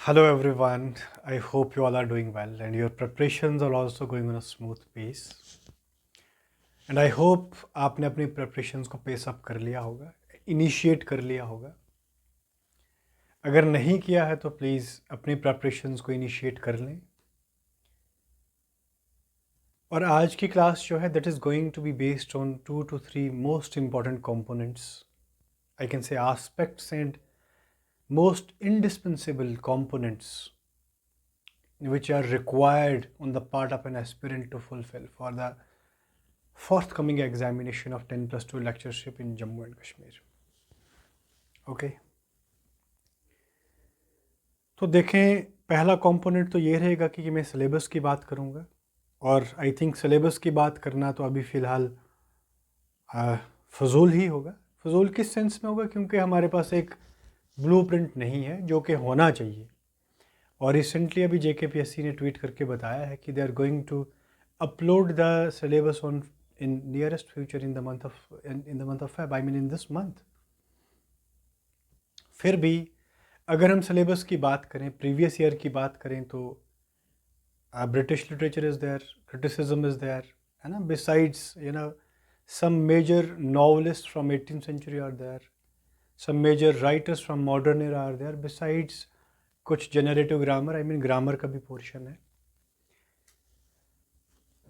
Hello everyone. I hope you all are doing well and your preparations are also going on a smooth pace. And I hope आपने अपनी preparations को pace up कर लिया होगा, initiate कर लिया होगा. अगर नहीं किया है तो प्लीज़ अपनी preparations को initiate कर लें. और आज की क्लास जो है that is going to be based on 2 to 3 most important components. I can say aspects and most indispensable components which are required on the part of an aspirant to fulfill for the forthcoming examination of 10 plus 2 lectureship in Jammu and Kashmir. Okay. तो देखें पहला component तो ये रहेगा कि मैं syllabus की बात करूँगा और आई थिंक सिलेबस की बात करना तो अभी फ़िलहाल फजूल ही होगा. फजूल किस सेंस में होगा क्योंकि हमारे पास एक ब्लूप्रिंट नहीं है जो कि होना चाहिए. और रिसेंटली अभी JKPSC ने ट्वीट करके बताया है कि they are going to upload the syllabus on in nearest future in the month of Feb, I mean in this month. फिर भी अगर हम सिलेबस की बात करें, प्रीवियस ईयर की बात करें तो British literature is there, criticism is there, है ना. Besides some major novelists from 18th century are there, some major writers from modern era are there, besides कुछ generative grammar, I mean grammar का भी portion है.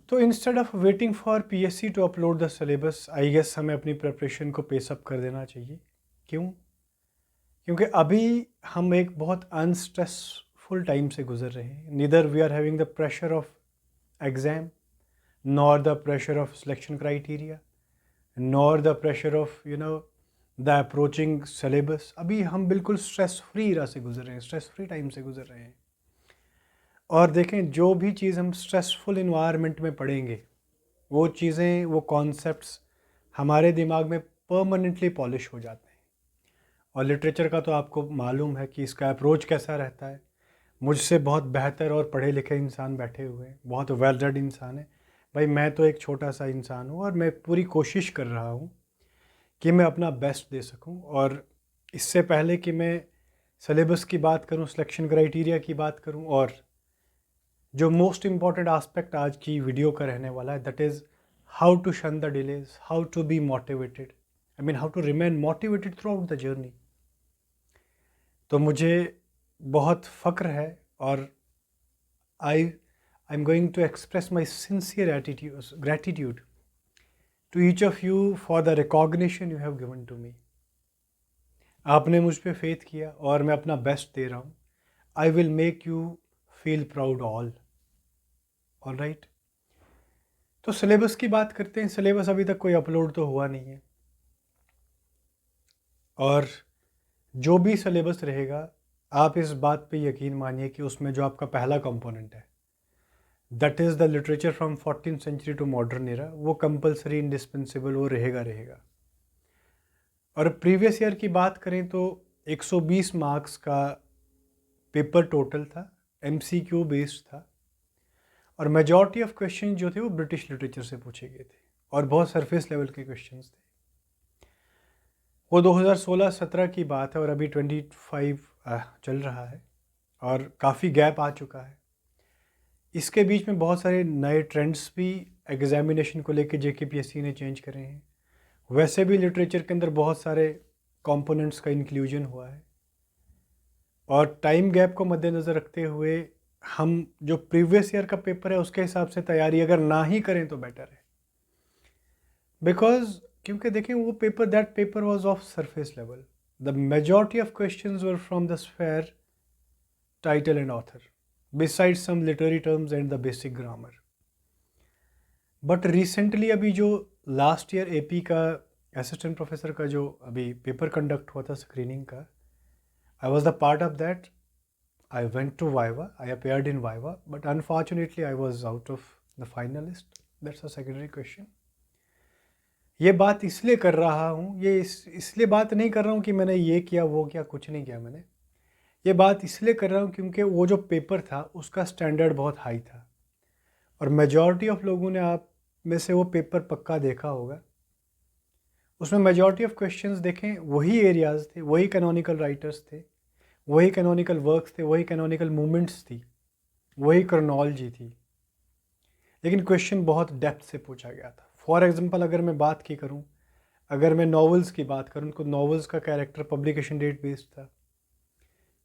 तो instead of waiting for PSC to upload the syllabus, I guess हमें अपनी preparation को पेसअप कर देना चाहिए. क्यों? क्योंकि अभी हम एक बहुत अनस्ट्रेसफुल टाइम से गुजर रहे हैं. Neither we are having the pressure of exam, nor the pressure of selection criteria, nor the pressure of the approaching syllabus. अभी हम बिल्कुल स्ट्रेस फ्री इरा से गुजर रहे हैं, स्ट्रेस फ्री टाइम से गुजर रहे हैं. और देखें जो भी चीज़ हम स्ट्रेसफुल इन्वायरमेंट में पढ़ेंगे वो चीज़ें, वो कॉन्सेप्ट्स हमारे दिमाग में परमानेंटली पॉलिश हो जाते हैं. और लिटरेचर का तो आपको मालूम है कि इसका अप्रोच कैसा रहता है. मुझसे बहुत बेहतर और पढ़े लिखे इंसान बैठे हुए हैं, बहुत वेल रेड इंसान है. भाई मैं तो एक छोटा सा इंसान हूँ और मैं पूरी कोशिश कर रहा हूँ कि मैं अपना बेस्ट दे सकूँ. और इससे पहले कि मैं सिलेबस की बात करूँ, सिलेक्शन क्राइटेरिया की बात करूँ, और जो मोस्ट इम्पॉर्टेंट आस्पेक्ट आज की वीडियो का रहने वाला है, that is how to shun the delays, how to be motivated, I mean how to remain motivated throughout the journey. तो मुझे बहुत फ़ख्र है और I am going to express my sincere gratitude to each of you for the recognition you have given to me. आपने मुझ पे faith किया और मैं अपना बेस्ट दे रहा हूँ. I will make you feel proud all right. तो सिलेबस की बात करते हैं. सिलेबस अभी तक कोई अपलोड तो हुआ नहीं है और जो भी सिलेबस रहेगा आप इस बात पे यकीन मानिए कि उसमें जो आपका पहला कंपोनेंट है that is the literature from 14th century to modern era, वो कंपलसरी इंडिस्पेंसिबल वो रहेगा. और प्रीवियस ईयर की बात करें तो 120 मार्क्स का पेपर टोटल था, MCQ बेस्ड था. और मेजॉरिटी ऑफ क्वेश्चन जो थे वो ब्रिटिश लिटरेचर से पूछे गए थे और बहुत सरफेस लेवल के क्वेश्चंस थे. वो 2016-17 की बात है और अभी 25 चल रहा है और काफ़ी गैप आ चुका है. इसके बीच में बहुत सारे नए ट्रेंड्स भी एग्जामिनेशन को लेके JKPSC ने चेंज करे हैं. वैसे भी लिटरेचर के अंदर बहुत सारे कंपोनेंट्स का इंक्लूजन हुआ है और टाइम गैप को मद्देनज़र रखते हुए हम जो प्रीवियस ईयर का पेपर है उसके हिसाब से तैयारी अगर ना ही करें तो बेटर है. बिकॉज क्योंकि देखें वो paper, that paper was of surface level. The majority of questions were from the sphere title and author beside some literary terms and the basic grammar. But recently अभी जो लास्ट ईयर AP का assistant professor का जो अभी paper conduct हुआ था screening का, I was the part of that. I went to Viva, I appeared in Viva, but unfortunately I was out of the finalist. That's a secondary question. ये बात इसलिए कर रहा हूँ, ये इसलिए बात नहीं कर रहा हूँ कि मैंने ये किया वो किया, कुछ नहीं किया मैंने. ये बात इसलिए कर रहा हूँ क्योंकि वो जो पेपर था उसका स्टैंडर्ड बहुत हाई था और मेजॉरिटी ऑफ लोगों ने आप में से वो पेपर पक्का देखा होगा. उसमें मेजॉरिटी ऑफ क्वेश्चंस देखें वही एरियाज़ थे, वही कैनोनिकल राइटर्स थे, वही कैनोनिकल वर्क्स थे, वही कैनोनिकल मूवमेंट्स थी, वही क्रोनोलॉजी थी, लेकिन क्वेश्चन बहुत डेप्थ से पूछा गया था। फॉर एग्जांपल अगर मैं बात की करूं, अगर मैं नॉवेल्स की बात करूं तो नॉवेल्स का कैरेक्टर पब्लिकेशन डेट बेस्ड था,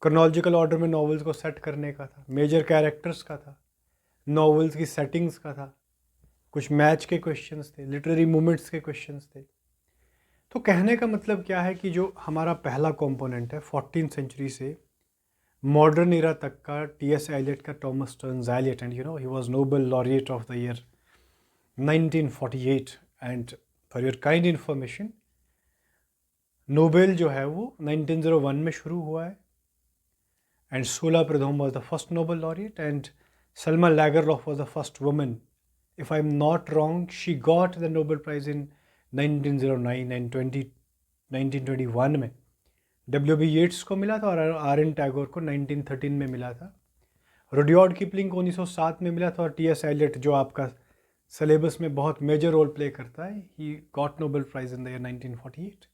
क्रोनोलॉजिकल ऑर्डर में नॉवेल्स को सेट करने का था, मेजर कैरेक्टर्स का था, नॉवेल्स की सेटिंग्स का था, कुछ मैच के क्वेश्चंस थे, लिटरेरी मूवमेंट्स के क्वेश्चंस थे। तो कहने का मतलब क्या है कि जो हमारा पहला कंपोनेंट है 14th सेंचुरी से मॉडर्न इरा तक का, टी.एस. एलियट का, Thomas Stearns Eliot, and he was Nobel laureate of the year 1948। And for your kind information, Nobel जो है वो 1901 में शुरू हुआ है, and Sully Prudhomme was the first Nobel laureate, and Selma Lagerlof was the first woman. If I am not wrong, she got the Nobel prize in 1909 and 1921 में W.B. येट्स को मिला था, और R.N. टैगोर को 1913 में मिला था। रुडयार्ड किपलिंग को 1907 में मिला था, और टी.एस. एलियट जो आपका सिलेबस में बहुत मेजर रोल प्ले करता है, he got Nobel prize in the year 1948।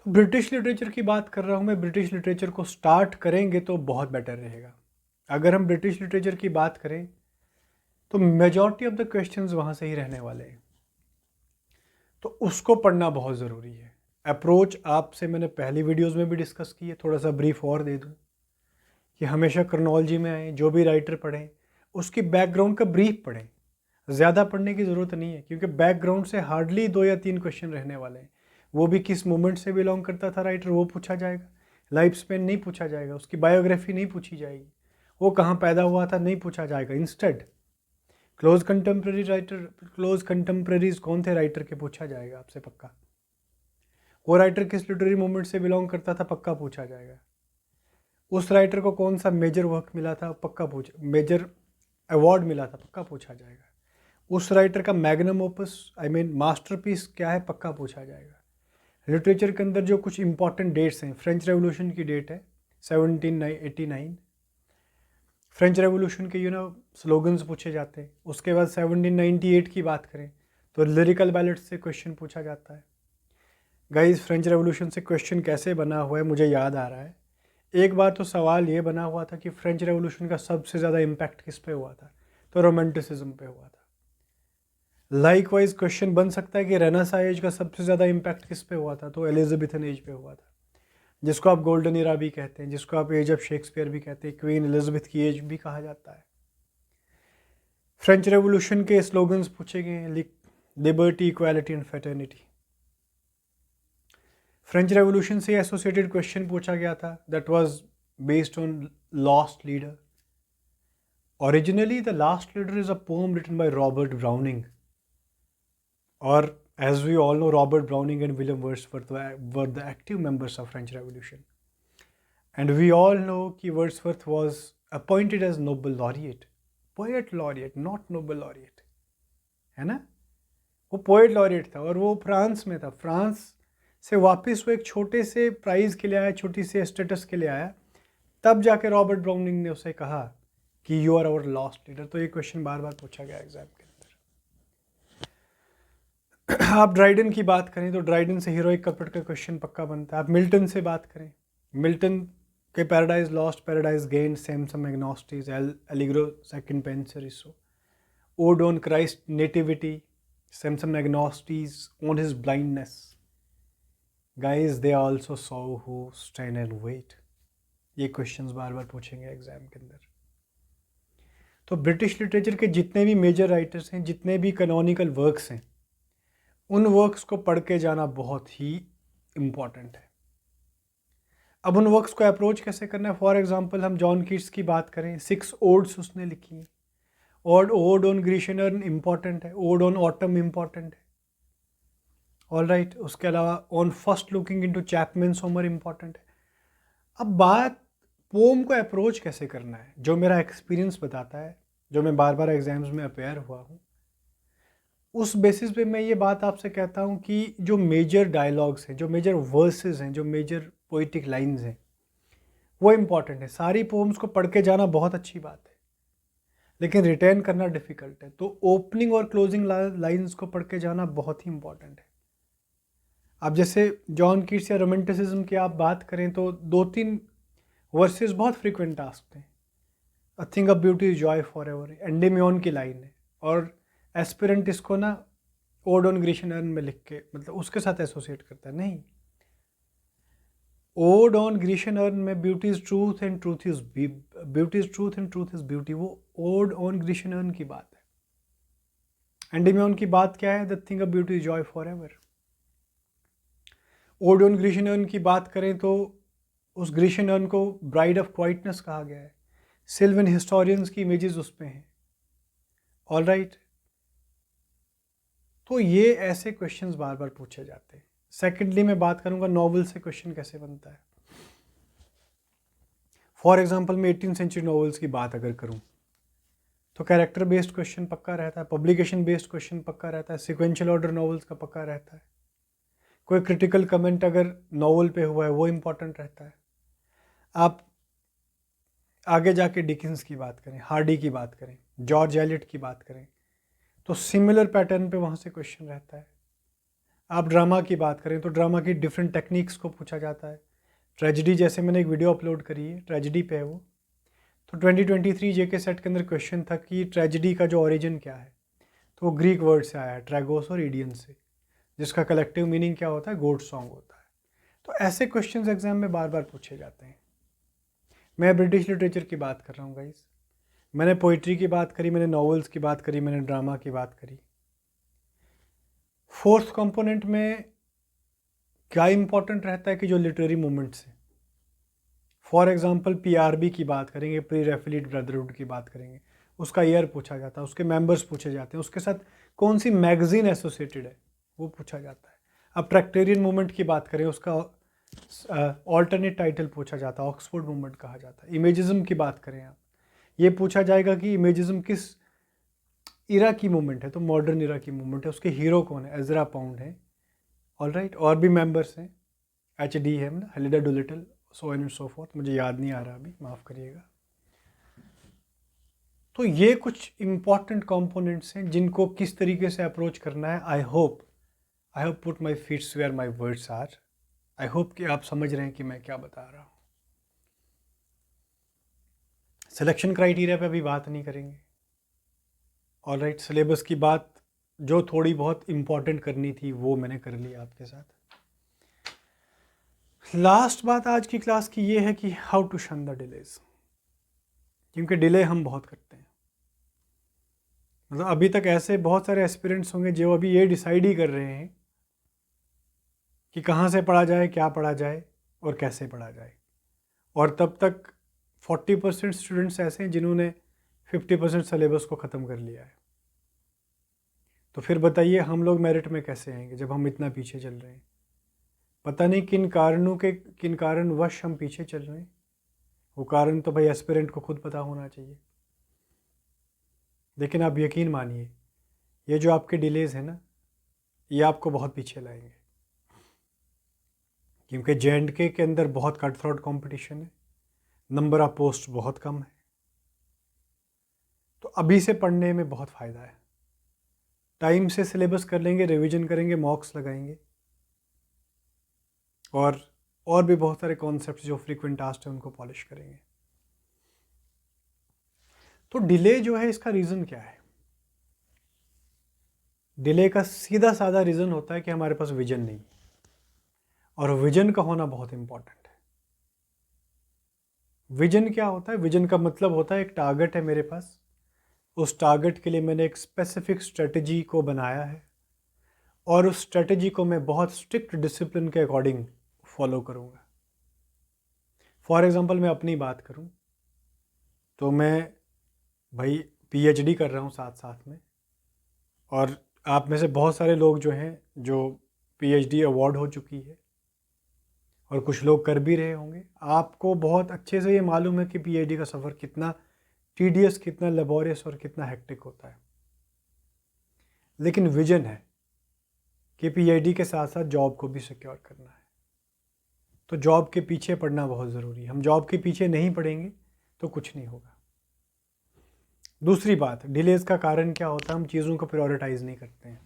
तो ब्रिटिश लिटरेचर की बात कर रहा हूँ मैं। ब्रिटिश लिटरेचर को स्टार्ट करेंगे तो बहुत बेटर रहेगा। अगर हम ब्रिटिश लिटरेचर की बात करें तो मेजॉरिटी ऑफ द क्वेश्चंस वहाँ से ही रहने वाले हैं, तो उसको पढ़ना बहुत ज़रूरी है। अप्रोच आपसे मैंने पहली वीडियोस में भी डिस्कस की है, थोड़ा सा ब्रीफ और दे दूँ कि हमेशा क्रोनोलॉजी में आए, जो भी राइटर पढ़ें उसकी बैकग्राउंड का ब्रीफ पढ़ें, ज़्यादा पढ़ने की ज़रूरत नहीं है, क्योंकि बैकग्राउंड से हार्डली 2 या 3 क्वेश्चन रहने वाले हैं। वो भी किस मूवमेंट से बिलोंग करता था राइटर, वो पूछा जाएगा। लाइफ स्पेन नहीं पूछा जाएगा, उसकी बायोग्राफी नहीं पूछी जाएगी, वो कहाँ पैदा हुआ था नहीं पूछा जाएगा। इंस्टेड क्लोज कंटेम्प्रेरीज कौन थे राइटर के, पूछा जाएगा आपसे पक्का। वो राइटर किस लिटरेरी मूवमेंट से बिलोंग करता था, पक्का पूछा जाएगा। उस राइटर को कौन सा मेजर वर्क मिला था, पक्का मेजर अवार्ड मिला था, पक्का पूछा जाएगा। उस राइटर का magnum opus, I mean masterpiece क्या है, पक्का पूछा जाएगा। लिटरेचर के अंदर जो कुछ इंपॉर्टेंट डेट्स हैं, फ्रेंच रेवोल्यूशन की डेट है 1789, फ्रेंच रेवोल्यूशन के स्लोगन्स पूछे जाते हैं। उसके बाद 1798 की बात करें तो लिरिकल बैलेट से क्वेश्चन पूछा जाता है। गाइस, फ्रेंच रेवोल्यूशन से क्वेश्चन कैसे बना हुआ है मुझे याद आ रहा है। एक बार तो सवाल ये बना हुआ था कि फ्रेंच रेवोल्यूशन का सबसे ज़्यादा इम्पैक्ट किस पे हुआ था, तो रोमांटिसिज्म पे हुआ था। लाइकवाइज क्वेश्चन बन सकता है कि रेनेसां एज का सबसे ज़्यादा इम्पैक्ट किस पे हुआ था, तो एलिजाबेथन एज पे हुआ था, जिसको आप गोल्डन इरा भी कहते हैं, जिसको आप एज ऑफ शेक्सपियर भी कहते हैं, क्वीन एलिजाबेथ की एज भी कहा जाता है। फ्रेंच रेवोल्यूशन के स्लोगन्स पूछे गए हैं, liberty, equality and fraternity. French revolution से एसोसिएटेड क्वेश्चन पूछा गया था, that was based on lost leader. Originally the last leader is a poem written by Robert Browning, और as we all know, Robert Browning and William Wordsworth were the active members of French Revolution. And we all know कि Wordsworth was appointed as Nobel laureate, poet laureate, not Nobel laureate, है ना? वो poet laureate था, और वो France में था। France से वापस वो एक छोटे से प्राइज़ के लिए आया, छोटी से स्टेटस के लिए आया, तब जाके रॉबर्ट ब्राउनिंग ने उसे कहा कि you are our lost leader. तो ये क्वेश्चन बार बार पूछा गया एग्जाम के अंदर। आप ड्राइडन की बात करें तो ड्राइडन से हीरोइक कपट का क्वेश्चन पक्का बनता है। आप मिल्टन से बात करें, मिल्टन के Paradise Lost, Paradise Gained, Samson Agonistes, Allegro second Penseroso, ode on Christ nativity, Samson Agonistes on his blindness. Guys, they also serve who stand and wait. ये क्वेश्चंस बार बार पूछेंगे एग्जाम के अंदर। तो ब्रिटिश लिटरेचर के जितने भी मेजर राइटर्स हैं, जितने भी कैनोनिकल वर्क्स हैं, उन वर्क्स को पढ़ के जाना बहुत ही इम्पॉर्टेंट है। अब उन वर्क्स को अप्रोच कैसे करना है, फॉर एग्जांपल हम जॉन कीट्स की बात करें, 6 ओड्स उसने लिखी हैं। Odd on Grecian earn important है, ओड ऑन ऑटम इम्पॉर्टेंट है, ऑल राइट। उसके अलावा on first looking into Chapman Somer important है। अब बात पोम को अप्रोच कैसे करना है, जो मेरा एक्सपीरियंस बताता है, जो मैं बार बार एग्जाम्स में अपेयर हुआ हूँ, उस बेसिस पे मैं ये बात आपसे कहता हूँ कि जो मेजर डायलॉग्स हैं, जो मेजर वर्सेस हैं, जो मेजर पोइटिक लाइंस हैं, वो इम्पॉर्टेंट है। सारी पोम्स को पढ़ के जाना बहुत अच्छी बात है, लेकिन रिटेन करना डिफ़िकल्ट है। तो ओपनिंग और क्लोजिंग लाइंस को पढ़ के जाना बहुत ही इम्पॉर्टेंट है। आप जैसे जॉन कीट्स या रोमांटिसिज्म की आप बात करें तो 2-3 वर्सेस बहुत फ्रीक्वेंट टास्क हैं। A thing of beauty is joy for ever, Endymion की लाइन है, और एस्पिरेंट इसको ना ओड ऑन ग्रीशन अर्न में लिख के मतलब उसके साथ एसोसिएट करता है। नहीं, ओड ऑन ग्रीशन अर्न में beauty is truth and truth is beauty is truth and truth is beauty, वो ओड ऑन ग्रीशन अर्न की बात है। एंडेमियोन की बात क्या है? The thing of beauty is joy for ever. Ode on Grecian urn की बात करें तो उस ग्रीशन अर्न को ब्राइड ऑफ क्वाइटनेस कहा गया है। सिल्वन हिस्टोरियंस की इमेजेस उस पे हैं। ऑल राइट, तो ये ऐसे क्वेश्चंस बार बार पूछे जाते हैं। सेकेंडली मैं बात करूंगा नॉवल से क्वेश्चन कैसे बनता है। फॉर एग्जांपल मैं 18th सेंचुरी नॉवेल्स की बात अगर करूं तो कैरेक्टर बेस्ड क्वेश्चन पक्का रहता है, पब्लिकेशन बेस्ड क्वेश्चन पक्का रहता है, सिक्वेंशियल ऑर्डर नॉवेल्स का पक्का रहता है, कोई क्रिटिकल कमेंट अगर नॉवल पे हुआ है वो इम्पॉर्टेंट रहता है। आप आगे जाके डिकिंस की बात करें, हार्डी की बात करें, जॉर्ज एलियट की बात करें तो सिमिलर पैटर्न पे वहाँ से क्वेश्चन रहता है। आप ड्रामा की बात करें तो ड्रामा की डिफरेंट टेक्निक्स को पूछा जाता है। ट्रेजिडी जैसे मैंने एक वीडियो अपलोड करी है, ट्रेजिडी पे है वो, तो 2023 जेके सेट के अंदर क्वेश्चन था कि ट्रेजिडी का जो ओरिजिन क्या है, तो वो ग्रीक वर्ड से आया है, ट्रैगोस और ईडियन से, जिसका कलेक्टिव मीनिंग क्या होता है? गॉड सॉन्ग होता है। तो ऐसे क्वेश्चंस एग्जाम में बार बार पूछे जाते हैं। मैं ब्रिटिश लिटरेचर की बात कर रहा हूँ गाइस, मैंने पोइट्री की बात करी, मैंने नॉवेल्स की बात करी, मैंने ड्रामा की बात करी। फोर्थ कंपोनेंट में क्या इंपॉर्टेंट रहता है कि जो लिटरेरी मूवमेंट्स हैं, फॉर एग्जांपल पीआरबी की बात करेंगे, प्री रेफिलिट ब्रदरहुड की बात करेंगे, उसका ईयर पूछा जाता है, उसके मेंबर्स पूछे जाते हैं, उसके साथ कौन सी मैगजीन एसोसिएटेड है वो पूछा जाता है। अब ट्रैक्टेरियन मूवमेंट की बात करें, उसका ऑल्टरनेट टाइटल पूछा जाता है, ऑक्सफोर्ड मूवमेंट कहा जाता है। इमेजिज्म की बात करें आप, ये पूछा जाएगा कि इमेजिज्म किस इरा की मूवमेंट है, तो मॉडर्न इरा की मूवमेंट है, उसके हीरो कौन है? एजरा पाउंड है। ऑल राइट, और भी मेंबर्स हैं, HD है ना, Hilda Doolittle, so and so forth, मुझे याद नहीं आ रहा अभी, माफ़ करिएगा। तो ये कुछ इंपॉर्टेंट कंपोनेंट्स हैं जिनको किस तरीके से अप्रोच करना है। I hope put my feets where my words are. I hope कि आप समझ रहे हैं कि मैं क्या बता रहा हूँ। सिलेक्शन क्राइटेरिया पे अभी बात नहीं करेंगे। ऑल राइट, सिलेबस की बात जो थोड़ी बहुत इम्पॉर्टेंट करनी थी वो मैंने कर ली आपके साथ। लास्ट बात आज की क्लास की ये है कि how to shun the delays, क्योंकि डिले हम बहुत करते हैं। मतलब अभी तक ऐसे बहुत सारे एस्पिरेंट्स होंगे जो अभी ये डिसाइड ही कर रहे हैं कि कहाँ से पढ़ा जाए, क्या पढ़ा जाए और कैसे पढ़ा जाए, और तब तक 40% स्टूडेंट्स ऐसे हैं जिन्होंने 50% सिलेबस को ख़त्म कर लिया है। तो फिर बताइए हम लोग मेरिट में कैसे आएंगे जब हम इतना पीछे चल रहे हैं? पता नहीं किन कारणवश हम पीछे चल रहे हैं। वो कारण तो भाई एस्पिरेंट को खुद पता होना चाहिए। लेकिन आप यकीन मानिए, ये जो आपके डिलेज़ हैं ना, ये आपको बहुत पीछे लाएंगे, क्योंकि J&K के अंदर बहुत कट थ्रोट कॉम्पिटिशन है, नंबर ऑफ पोस्ट बहुत कम है। तो अभी से पढ़ने में बहुत फ़ायदा है। टाइम से सिलेबस कर लेंगे, रिवीजन करेंगे, मॉक्स लगाएंगे, और भी बहुत सारे कॉन्सेप्ट्स जो फ्रीक्वेंट टास्क है उनको पॉलिश करेंगे। तो डिले जो है, इसका रीज़न क्या है? डिले का सीधा साधा रीज़न होता है कि हमारे पास विजन नहीं, और विजन का होना बहुत इंपॉर्टेंट है। विजन क्या होता है? विजन का मतलब होता है एक टारगेट है मेरे पास, उस टारगेट के लिए मैंने एक स्पेसिफिक स्ट्रेटजी को बनाया है, और उस स्ट्रेटजी को मैं बहुत स्ट्रिक्ट डिसिप्लिन के अकॉर्डिंग फॉलो करूँगा। फॉर एग्ज़ाम्पल मैं अपनी बात करूँ तो मैं भाई PhD कर रहा हूँ साथ साथ में, और आप में से बहुत सारे लोग जो हैं जो PhD अवार्ड हो चुकी है, और कुछ लोग कर भी रहे होंगे। आपको बहुत अच्छे से ये मालूम है कि PhD का सफ़र कितना टीडियस, कितना लेबोरियस और कितना हेक्टिक होता है। लेकिन विजन है कि PhD के साथ साथ जॉब को भी सिक्योर करना है, तो जॉब के पीछे पढ़ना बहुत ज़रूरी है। हम जॉब के पीछे नहीं पढ़ेंगे तो कुछ नहीं होगा। दूसरी बात, डिलेज़ का कारण क्या होता है? हम चीज़ों को प्रायोरिटाइज़ नहीं करते हैं।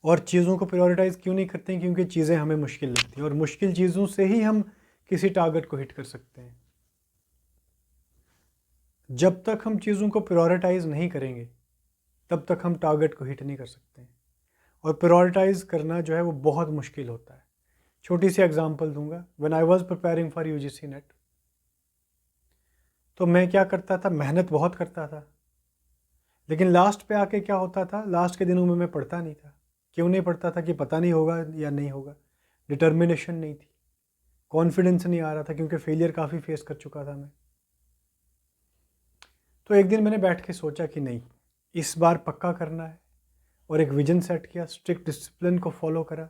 और चीज़ों को प्रायोरिटाइज़ क्यों नहीं करते हैं? क्योंकि चीज़ें हमें मुश्किल लगती हैं और मुश्किल चीज़ों से ही हम किसी टारगेट को हिट कर सकते हैं। जब तक हम चीज़ों को प्रायोरिटाइज़ नहीं करेंगे तब तक हम टारगेट को हिट नहीं कर सकते हैं। और प्रायोरिटाइज़ करना जो है वो बहुत मुश्किल होता है। छोटी सी एग्जांपल दूंगा। When I was preparing for UGC net, तो मैं क्या करता था, मेहनत बहुत करता था, लेकिन लास्ट पे आके क्या होता था, लास्ट के दिनों में मैं पढ़ता नहीं था। क्यों नहीं पढ़ता था? कि पता नहीं होगा या नहीं होगा, डिटर्मिनेशन नहीं थी, कॉन्फिडेंस नहीं आ रहा था, क्योंकि फेलियर काफ़ी फेस कर चुका था मैं। तो एक दिन मैंने बैठ के सोचा कि नहीं, इस बार पक्का करना है, और एक विजन सेट किया, स्ट्रिक्ट डिसिप्लिन को फॉलो करा,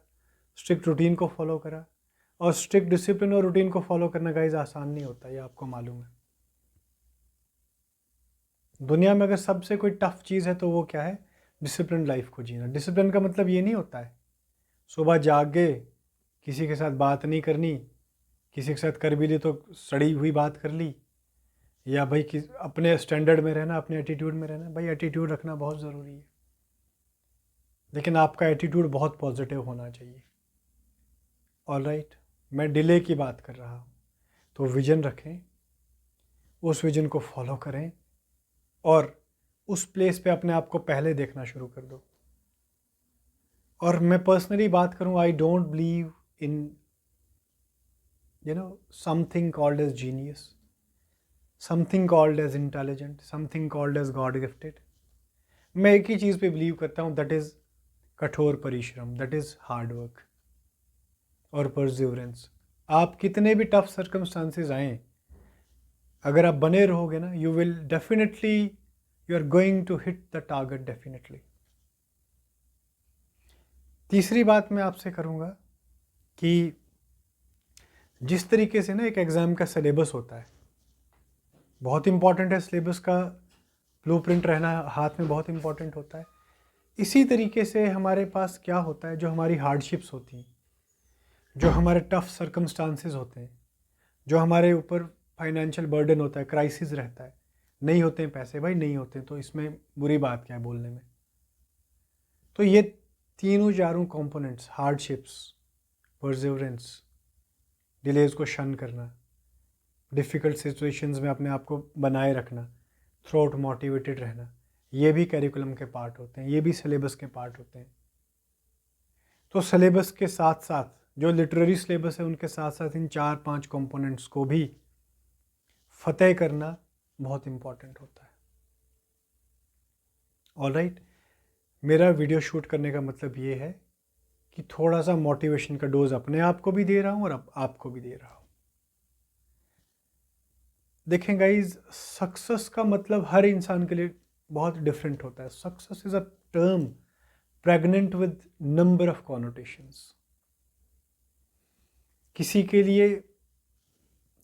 स्ट्रिक्ट रूटीन को फॉलो करा। और स्ट्रिक्ट डिसिप्लिन और रूटीन को फॉलो करना गाइज आसान नहीं होता, ये आपको मालूम है। दुनिया में अगर सबसे कोई टफ चीज़ है तो वो क्या है? डिसिप्लिन लाइफ को जीना। डिसिप्लिन का मतलब ये नहीं होता है सुबह जाग गए, किसी के साथ बात नहीं करनी, किसी के साथ कर भी ली तो सड़ी हुई बात कर ली, या भाई अपने स्टैंडर्ड में रहना, अपने एटीट्यूड में रहना। भाई एटीट्यूड रखना बहुत ज़रूरी है, लेकिन आपका एटीट्यूड बहुत पॉजिटिव होना चाहिए। ऑलराइट, मैं डिले की बात कर रहा हूँ। तो विजन रखें, उस विजन को फॉलो करें, और उस प्लेस पे अपने आप को पहले देखना शुरू कर दो। और मैं पर्सनली बात करूँ, I don't believe in something called as genius, something called as intelligent, something called as God gifted. मैं एक ही चीज़ पे बिलीव करता हूँ, दैट इज़ कठोर परिश्रम, दैट इज़ हार्ड वर्क और परसिवरेंस। आप कितने भी टफ सर्कमस्टांसेस आएँ, अगर आप बने रहोगे ना, you will definitely, you are going to hit the target definitely. तीसरी बात मैं आपसे करूँगा कि जिस तरीके से ना एक एग्ज़ाम का सिलेबस होता है, बहुत इंपॉर्टेंट है, सिलेबस का ब्लूप्रिंट रहना हाथ में बहुत इंपॉर्टेंट होता है। इसी तरीके से हमारे पास क्या होता है, जो हमारी हार्डशिप्स होती हैं, जो हमारे टफ सर्कमस्टांसेस होते हैं, जो हमारे ऊपर फाइनेंशियल बर्डन होता है, क्राइसिस रहता है, नहीं होते हैं पैसे, भाई नहीं होते हैं, तो इसमें बुरी बात क्या है बोलने में। तो ये तीनों चारों कंपोनेंट्स, हार्डशिप्स, परसिवरेंस, डिलेज को शन करना, डिफ़िकल्ट सिचुएशंस में अपने आप को बनाए रखना, थ्रू आउट मोटिवेटेड रहना, ये भी करिकुलम के पार्ट होते हैं, ये भी सिलेबस के पार्ट होते हैं। तो सिलेबस के साथ साथ जो लिटरेरी सिलेबस है, उनके साथ साथ इन 4-5 कंपोनेंट्स को भी फतेह करना बहुत इम्पॉर्टेंट होता है। ऑलराइट, मेरा वीडियो शूट करने का मतलब ये है कि थोड़ा सा मोटिवेशन का डोज अपने आप को भी दे रहा हूँ और आपको भी दे रहा हूँ। देखें गाइज, सक्सेस का मतलब हर इंसान के लिए बहुत डिफरेंट होता है। Success is a term pregnant with number of connotations. किसी के लिए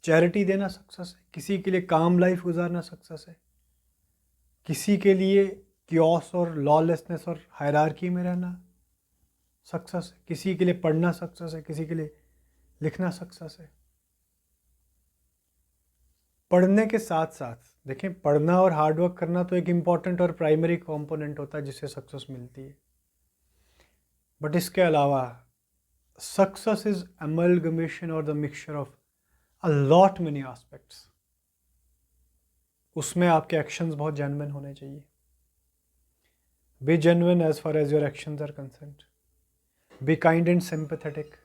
चैरिटी देना सक्सेस है, किसी के लिए काम लाइफ गुजारना सक्सेस है, किसी के लिए क्योस और लॉलेसनेस और हायरार्की में रहना सक्सेस है, किसी के लिए पढ़ना सक्सेस है, किसी के लिए लिखना सक्सेस है। पढ़ने के साथ साथ देखें, पढ़ना और हार्डवर्क करना तो एक इम्पॉर्टेंट और प्राइमरी कंपोनेंट होता है जिससे सक्सेस मिलती है, बट इसके अलावा सक्सेस इज अमलगमेशन और the mixture of a lot many aspects. उसमें आपके एक्शंस बहुत जेन्युइन होने चाहिए। Be genuine as far as your actions are concerned, be kind and sympathetic,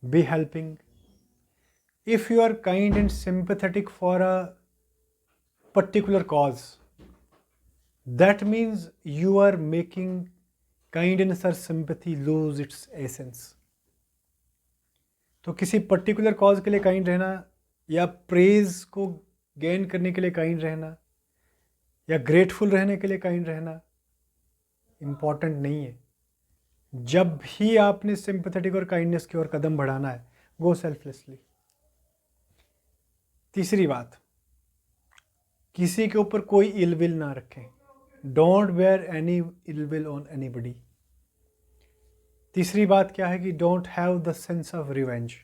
be helping. if you are kind and sympathetic for a particular cause, that means you are making kindness or sympathy lose its essence. तो किसी particular cause के लिए kind रहना, या praise को gain करने के लिए काइंड रहना, या ग्रेटफुल रहने के लिए काइंड रहना इम्पॉर्टेंट नहीं है। जब भी आपने सिंपैथेटिक और काइंडनेस की ओर कदम बढ़ाना है, गो सेल्फलेसली। तीसरी बात, किसी के ऊपर कोई इल विल ना रखें। Don't bear any ill will on anybody. तीसरी बात क्या है कि don't have the sense of revenge.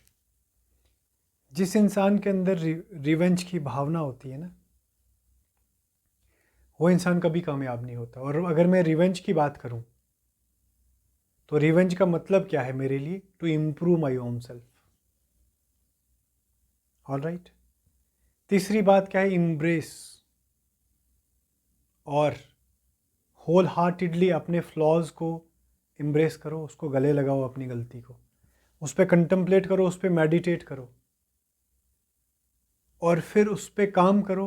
जिस इंसान के अंदर रिवेंज की भावना होती है ना, वो इंसान कभी कामयाब नहीं होता। और अगर मैं रिवेंज की बात करूं, तो रिवेंज का मतलब क्या है मेरे लिए? To improve my own self. All right. तीसरी बात क्या है? इम्ब्रेस और होल हार्टेडली अपने फ्लॉज को इम्ब्रेस करो, उसको गले लगाओ, अपनी गलती को उस पर कंtemplate करो, उस पर मेडिटेट करो और फिर उस पर काम करो।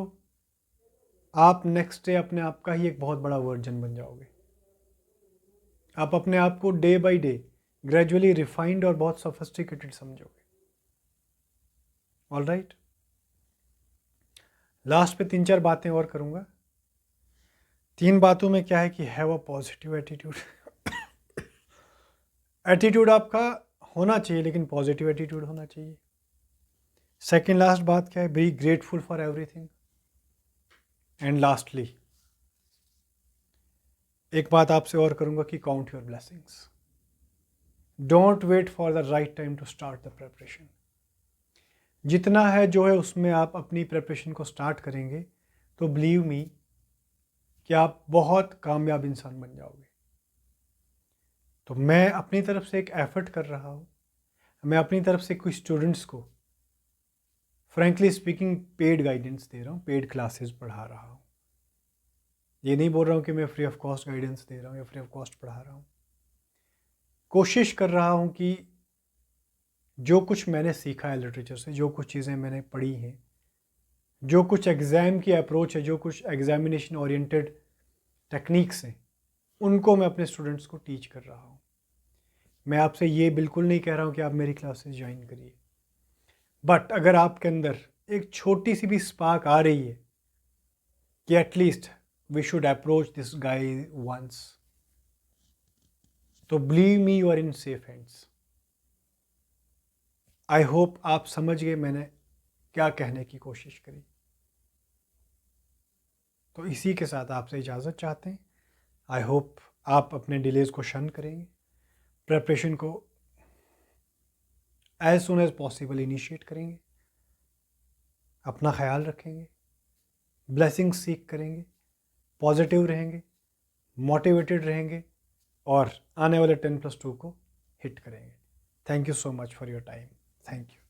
आप नेक्स्ट डे अपने आप का ही एक बहुत बड़ा वर्जन बन जाओगे। आप अपने आप को day by day gradually refined और बहुत सोफिस्टिकेटेड समझोगे। All right. लास्ट पे 3-4 बातें और करूँगा। 3 बातों में क्या है कि have a positive attitude. Attitude आपका होना चाहिए, लेकिन पॉजिटिव एटीट्यूड होना चाहिए। सेकेंड लास्ट बात क्या है? Be grateful for everything. And lastly एक बात आपसे और करूँगा कि count your blessings. Don't wait for the right time to start the preparation. जितना है जो है उसमें आप अपनी प्रिपरेशन को स्टार्ट करेंगे तो बिलीव मी कि आप बहुत कामयाब इंसान बन जाओगे। तो मैं अपनी तरफ से एक एफर्ट कर रहा हूँ। मैं अपनी तरफ से कुछ स्टूडेंट्स को फ्रैंकली स्पीकिंग पेड गाइडेंस दे रहा हूँ, पेड क्लासेस पढ़ा रहा हूँ। ये नहीं बोल रहा हूँ कि मैं फ्री ऑफ कॉस्ट गाइडेंस दे रहा हूँ या फ्री ऑफ कॉस्ट पढ़ा रहा हूँ। कोशिश कर रहा हूँ कि जो कुछ मैंने सीखा है लिटरेचर से, जो कुछ चीज़ें मैंने पढ़ी हैं, जो कुछ एग्ज़ाम की अप्रोच है, जो कुछ एग्जामिनेशन ओरिएंटेड टेक्निक्स हैं, उनको मैं अपने स्टूडेंट्स को टीच कर रहा हूँ। मैं आपसे ये बिल्कुल नहीं कह रहा हूँ कि आप मेरी क्लासेस ज्वाइन करिए, बट अगर आपके अंदर एक छोटी सी भी स्पार्क आ रही है कि at least we should approach this guy once, तो believe me you are in safe hands. I hope आप समझ गए मैंने क्या कहने की कोशिश करी। तो इसी के साथ आपसे इजाज़त चाहते हैं। आई होप आप अपने डिलेज़ को शन करेंगे, प्रिपरेशन को as soon as possible initiate करेंगे, अपना ख्याल रखेंगे, ब्लेसिंग सीख करेंगे, पॉजिटिव रहेंगे, मोटिवेटेड रहेंगे और आने वाले 10+2 को हिट करेंगे। Thank you so much for your time. Thank you.